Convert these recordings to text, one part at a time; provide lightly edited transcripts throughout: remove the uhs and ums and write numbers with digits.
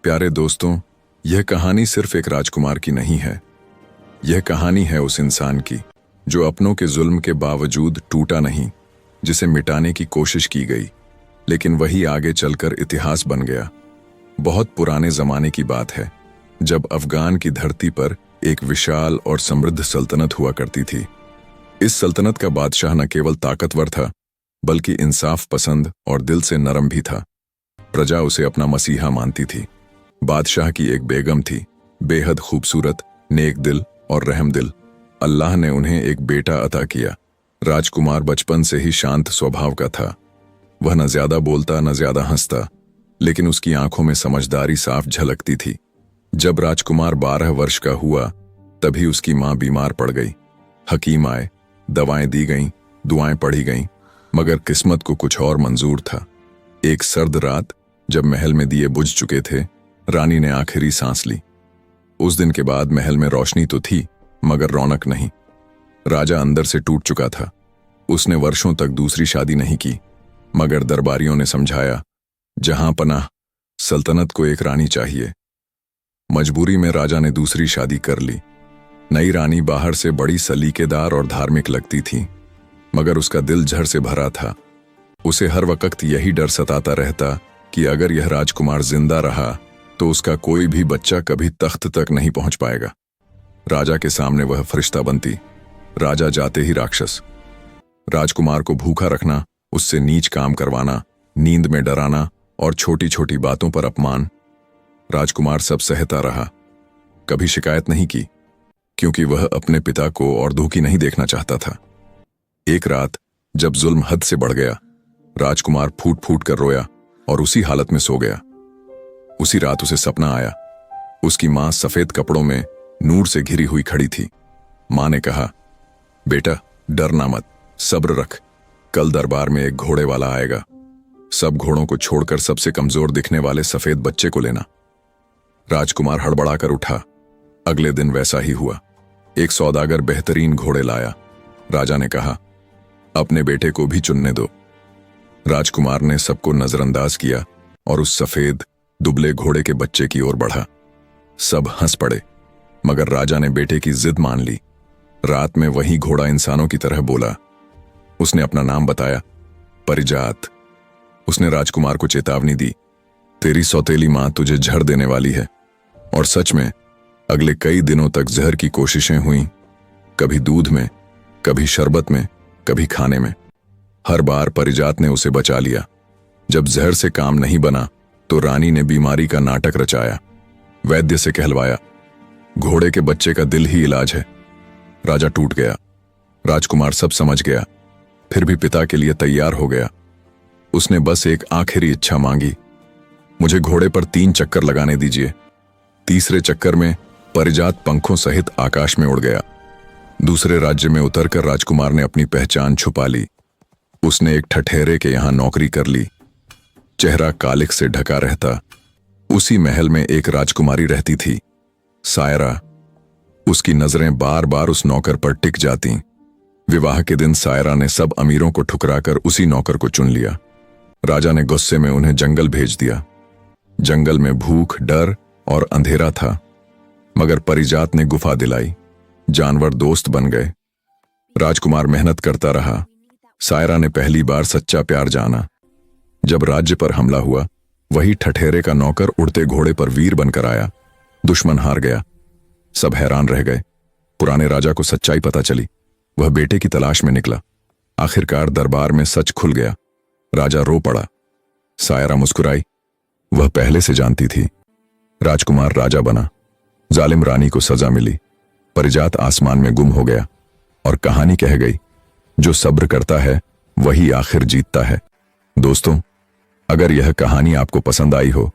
प्यारे दोस्तों, यह कहानी सिर्फ एक राजकुमार की नहीं है। यह कहानी है उस इंसान की जो अपनों के जुल्म के बावजूद टूटा नहीं, जिसे मिटाने की कोशिश की गई, लेकिन वही आगे चलकर इतिहास बन गया। बहुत पुराने जमाने की बात है, जब अफगान की धरती पर एक विशाल और समृद्ध सल्तनत हुआ करती थी। इस सल्तनत का बादशाह न केवल ताकतवर था, बल्कि इंसाफ पसंद और दिल से नरम भी था। प्रजा उसे अपना मसीहा मानती थी। बादशाह की एक बेगम थी, बेहद खूबसूरत, नेक दिल और रहम दिल। अल्लाह ने उन्हें एक बेटा अता किया। राजकुमार बचपन से ही शांत स्वभाव का था। वह न ज्यादा बोलता न ज्यादा हंसता, लेकिन उसकी आंखों में समझदारी साफ झलकती थी। जब राजकुमार 12 वर्ष का हुआ, तभी उसकी मां बीमार पड़ गई। हकीम आए, दवाएं दी गईं, दुआएं पढ़ी गईं, मगर किस्मत को कुछ और मंजूर था। एक सर्द रात, जब महल में दिए बुझ चुके थे, रानी ने आखिरी सांस ली। उस दिन के बाद महल में रोशनी तो थी, मगर रौनक नहीं। राजा अंदर से टूट चुका था। उसने वर्षों तक दूसरी शादी नहीं की, मगर दरबारियों ने समझाया, जहां पनाह, सल्तनत को एक रानी चाहिए। मजबूरी में राजा ने दूसरी शादी कर ली। नई रानी बाहर से बड़ी सलीकेदार और धार्मिक लगती थी, मगर उसका दिल जहर से भरा था। उसे हर वक्त यही डर सताता रहता कि अगर यह राजकुमार जिंदा रहा तो उसका कोई भी बच्चा कभी तख्त तक नहीं पहुंच पाएगा। राजा के सामने वह फरिश्ता बनती, राजा जाते ही राक्षस। राजकुमार को भूखा रखना, उससे नीच काम करवाना, नींद में डराना और छोटी छोटी बातों पर अपमान। राजकुमार सब सहता रहा, कभी शिकायत नहीं की, क्योंकि वह अपने पिता को और दुखी नहीं देखना चाहता था। एक रात, जब जुल्म हद से बढ़ गया, राजकुमार फूट फूट कर रोया और उसी हालत में सो गया। उसी रात उसे सपना आया। उसकी मां सफेद कपड़ों में नूर से घिरी हुई खड़ी थी। मां ने कहा, बेटा डरना मत, सब्र रख, कल दरबार में एक घोड़े वाला आएगा। सब घोड़ों को छोड़कर सबसे कमजोर दिखने वाले सफेद बच्चे को लेना। राजकुमार हड़बड़ाकर उठा। अगले दिन वैसा ही हुआ। एक सौदागर बेहतरीन घोड़े लाया। राजा ने कहा, अपने बेटे को भी चुनने दो। राजकुमार ने सबको नजरअंदाज किया और उस सफेद दुबले घोड़े के बच्चे की ओर बढ़ा। सब हंस पड़े, मगर राजा ने बेटे की जिद मान ली। रात में वही घोड़ा इंसानों की तरह बोला। उसने अपना नाम बताया, परिजात। उसने राजकुमार को चेतावनी दी, तेरी सौतेली मां तुझे झड़ देने वाली है। और सच में अगले कई दिनों तक जहर की कोशिशें हुईं, कभी दूध में, कभी शरबत में, कभी खाने में। हर बार परिजात ने उसे बचा लिया। जब जहर से काम नहीं बना तो रानी ने बीमारी का नाटक रचाया। वैद्य से कहलवाया, घोड़े के बच्चे का दिल ही इलाज है। राजा टूट गया। राजकुमार सब समझ गया, फिर भी पिता के लिए तैयार हो गया। उसने बस एक आखिरी इच्छा मांगी, मुझे घोड़े पर 3 चक्कर लगाने दीजिए। तीसरे चक्कर में परिजात पंखों सहित आकाश में उड़ गया। दूसरे राज्य में उतरकर राजकुमार ने अपनी पहचान छुपा ली। उसने एक ठठेरे के यहां नौकरी कर ली। चेहरा कालिख से ढका रहता। उसी महल में एक राजकुमारी रहती थी, सायरा। उसकी नजरें बार बार उस नौकर पर टिक जातीं। विवाह के दिन सायरा ने सब अमीरों को ठुकराकर उसी नौकर को चुन लिया। राजा ने गुस्से में उन्हें जंगल भेज दिया। जंगल में भूख, डर और अंधेरा था, मगर परिजात ने गुफा दिलाई। जानवर दोस्त बन गए। राजकुमार मेहनत करता रहा। सायरा ने पहली बार सच्चा प्यार जाना। जब राज्य पर हमला हुआ, वही ठठेरे का नौकर उड़ते घोड़े पर वीर बनकर आया। दुश्मन हार गया। सब हैरान रह गए। पुराने राजा को सच्चाई पता चली। वह बेटे की तलाश में निकला। आखिरकार दरबार में सच खुल गया। राजा रो पड़ा। सायरा मुस्कुराई। वह पहले से जानती थी। राजकुमार राजा बना। जालिम रानी को सजा मिली। परिजात आसमान में गुम हो गया और कहानी कह गई, जो सब्र करता है वही आखिर जीतता है। दोस्तों, अगर यह कहानी आपको पसंद आई हो,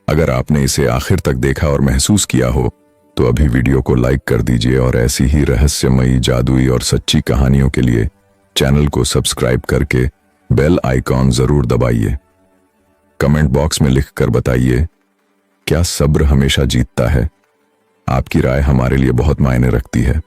अगर आपने इसे आखिर तक देखा और महसूस किया हो, तो अभी वीडियो को लाइक कर दीजिए और ऐसी ही रहस्यमयी, जादुई और सच्ची कहानियों के लिए चैनल को सब्सक्राइब करके बेल आइकॉन जरूर दबाइए। कमेंट बॉक्स में लिखकर बताइए, क्या सब्र हमेशा जीतता है? आपकी राय हमारे लिए बहुत मायने रखती है।